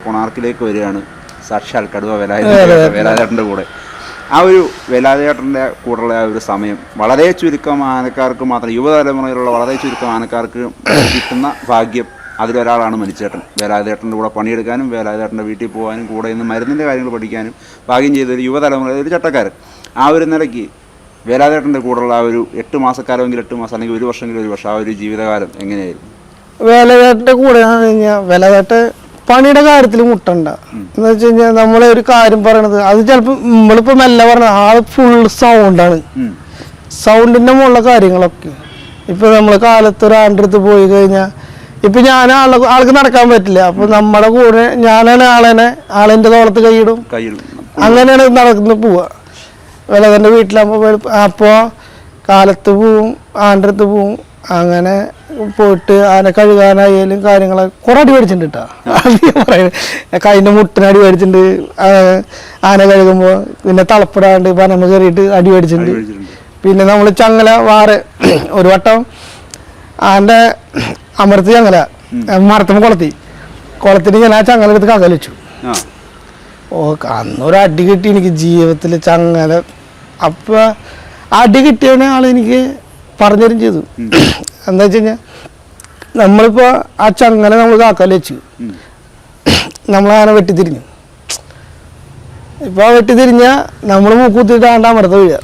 കൊണാർക്കിലേക്ക് വരികയാണ് സാക്ഷാൽ കടുവ വേലാതേട്ടൻ്റെ കൂടെ. ആ ഒരു വേലാതേട്ടൻ്റെ കൂടെയുള്ള ആ ഒരു സമയം വളരെ ചുരുക്കം ആനക്കാർക്ക് മാത്രം, യുവതലമുറയിലുള്ള വളരെ ചുരുക്കം ആനക്കാർക്ക് കിട്ടുന്ന ഭാഗ്യം അതിലൊരാളാണ് മണിച്ചേട്ടൻ. വേലാതേട്ടൻ്റെ കൂടെ പണിയെടുക്കാനും വേലാതേട്ടൻ്റെ വീട്ടിൽ പോകാനും കൂടെ നിന്ന് മരുന്നിൻ്റെ കാര്യങ്ങൾ പഠിക്കാനും ഭാഗ്യം ചെയ്തൊരു യുവതലമുറ, ഒരു ചട്ടക്കാരൻ. ആ ഒരു നിലയ്ക്ക് വേലാതേട്ടൻ്റെ കൂടെയുള്ള ആ ഒരു 8 മാസക്കാലമെങ്കിൽ 8 മാസം, അല്ലെങ്കിൽ 1 വർഷമെങ്കിൽ 1 വർഷം, ആ ഒരു ജീവിതകാലം എങ്ങനെയായിരുന്നു? വേലാതേട്ടൻ്റെ കൂടെ വേലാതേട്ടൻ പണിയുടെ കാര്യത്തിൽ മുട്ടണ്ട എന്ന് വെച്ച് കഴിഞ്ഞാൽ നമ്മളെ ഒരു കാര്യം പറയണത് അത് ചിലപ്പോൾ നമ്മളിപ്പോൾ മെല്ലെ പറഞ്ഞ ആള് ഫുൾ സൗണ്ടാണ്, സൗണ്ടിൻ്റെ മുകളിലെ കാര്യങ്ങളൊക്കെ. ഇപ്പൊ നമ്മൾ കാലത്ത് ഒരാളുടെ അടുത്ത് പോയി കഴിഞ്ഞാൽ ഇപ്പൊ ഞാൻ ആൾക്ക് നടക്കാൻ പറ്റില്ല, അപ്പൊ നമ്മുടെ കൂടെ ഞാനാണ് ആളെന്റെ തോളത്ത് കൈയിടും, അങ്ങനെയാണ് നടന്ന് പോവുക. വേലാതേട്ടൻ്റെ വീട്ടിലാകുമ്പോൾ അപ്പോൾ കാലത്ത് പോവും, ആളുടെ അടുത്ത് പോവും, അങ്ങനെ പോയിട്ട് ആന കഴുകാനായാലും കാര്യങ്ങളൊക്കെ കുറെ അടി മേടിച്ചിട്ടുണ്ട് കേട്ടോ. പറയുന്നത് കൈൻ്റെ മുട്ടിന് അടി മേടിച്ചിട്ടുണ്ട്, ആന കഴുകുമ്പോൾ. പിന്നെ തളപ്പിടാണ്ട് പനമ്പ് കയറിയിട്ട് അടി മേടിച്ചിട്ടുണ്ട്. പിന്നെ നമ്മൾ ചങ്ങല വാറ് ഒരു വട്ടം ആൻ്റെ അമർത്തി ചങ്ങല മരത്തുമ്പോൾ കുളത്തിട്ട് ഞാൻ ആ ചങ്ങല എടുത്ത് കകലിച്ചു. അന്നൊരു അടി കിട്ടി എനിക്ക് ജീവിതത്തിൽ ചങ്ങല. അപ്പം അടി കിട്ടിയവനെ ആളെനിക്ക് പറഞ്ഞുതരും ചെയ്തു. എന്താ വെച്ച് കഴിഞ്ഞാൽ നമ്മളിപ്പോൾ ആ ചങ്ങല നമ്മൾ കാക്കാൽ വെച്ചു, നമ്മളാന വെട്ടിത്തിരിഞ്ഞു. ഇപ്പൊ ആ വെട്ടിത്തിരിഞ്ഞാൽ നമ്മൾ മൂക്കുത്തിട്ട് ആണ്ട അമർത്ത വീഴുക,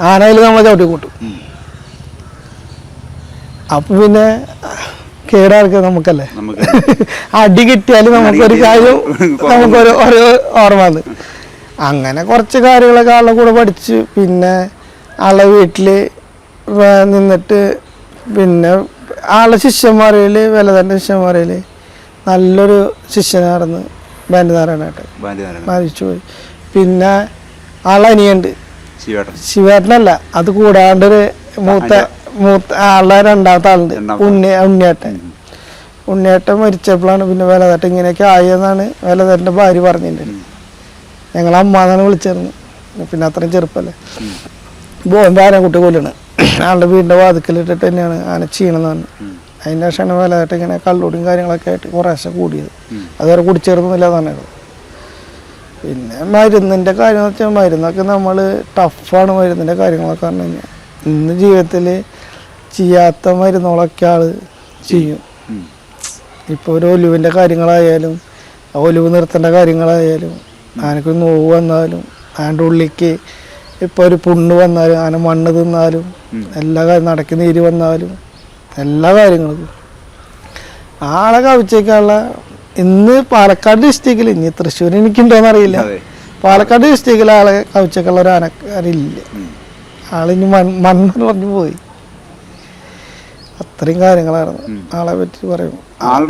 ആനയിൽ നമ്മളെ ചവിട്ടി കൂട്ടും. അപ്പൊ പിന്നെ കേടാർക്ക് നമുക്കല്ലേ, അടി കിട്ടിയാലും നമുക്കൊരു കാര്യം നമുക്കൊരു ഓർമ്മ വന്ന്. അങ്ങനെ കുറച്ച് കാര്യങ്ങളൊക്കെ ആളുടെ കൂടെ പഠിച്ചു. പിന്നെ ആളുടെ വീട്ടിൽ നിന്നിട്ട് പിന്നെ ആളുടെ ശിഷ്യന്മാരയിൽ വേലാതേട്ടൻ്റെ ശിഷ്യന്മാരയിൽ നല്ലൊരു ശിഷ്യനായിരുന്നു ബാൻഡ് നാരായണേട്ടൻ, മരിച്ചുപോയി. പിന്നെ ആളനിയുണ്ട്, ശിവേട്ടനല്ല, അത് കൂടാണ്ടൊരു മൂത്ത ആളുടെ 2ാമത്തെ ആളുണ്ട്, ഉണ്ണിയേട്ടൻ മരിച്ചപ്പോഴാണ് പിന്നെ വേലാതേട്ടൻ ഇങ്ങനെയൊക്കെ ആയെന്നാണ് വേലാതേട്ടൻ്റെ ഭാര്യ പറഞ്ഞിട്ടുണ്ട്. ഞങ്ങൾ അമ്മാന്നാണ് വിളിച്ചിരുന്നു. പിന്നെ അത്രയും ചെറുപ്പല്ലേ. ബോംബെ ആനക്കുട്ടി കൊല്ലാണ്, ആളുടെ വീടിൻ്റെ വാതിക്കലിട്ടിട്ട് തന്നെയാണ് ആന ചെയ്യണമെന്ന് പറഞ്ഞു. അതിൻ്റെ ശേഷമാണ് വേലാതേട്ടൻ ഇങ്ങനെ കള്ളൂടിയും കാര്യങ്ങളൊക്കെ ആയിട്ട് കുറേശ്ശെ കൂടിയത്. അതുവരെ കുടിച്ചേർന്നില്ല എന്നാണ്. പിന്നെ മരുന്നിൻ്റെ കാര്യം എന്ന് വെച്ചാൽ മരുന്നൊക്കെ നമ്മൾ ടഫാണ്. മരുന്നിൻ്റെ കാര്യങ്ങളൊക്കെ പറഞ്ഞു കഴിഞ്ഞാൽ ഇന്ന് ജീവിതത്തിൽ ചെയ്യാത്ത മരുന്നുകളൊക്കെ ആൾ ചെയ്യും. ഇപ്പോൾ ഒരു ഒലിവിൻ്റെ കാര്യങ്ങളായാലും ഒലിവ് നിർത്തേണ്ട കാര്യങ്ങളായാലും ആനക്ക് നോവ് വന്നാലും ആൻ്റെ ഉള്ളിക്ക് ഇപ്പോൾ ഒരു പുണ്ണ് വന്നാലും ആന മണ്ണ് തിന്നാലും എല്ലാ കാര്യം നടക്കി നീര് വന്നാലും എല്ലാ കാര്യങ്ങൾക്കും ആളെ കവിച്ചേക്കാനുള്ള ഇന്ന് പാലക്കാട് ഡിസ്ട്രിക്റ്റിൽ, ഇനി തൃശ്ശൂർ എനിക്കുണ്ടോയെന്ന് അറിയില്ല, പാലക്കാട് ഡിസ്ട്രിക്റ്റിൽ ആളെ കവിച്ചേക്കുള്ള ഒരു ആനക്കാരില്ല. ആളിനി മണ്ണ് പറഞ്ഞു പോയി. അത്രയും കാര്യങ്ങളായിരുന്നു ആളെ പറ്റി പറയുമ്പോൾ.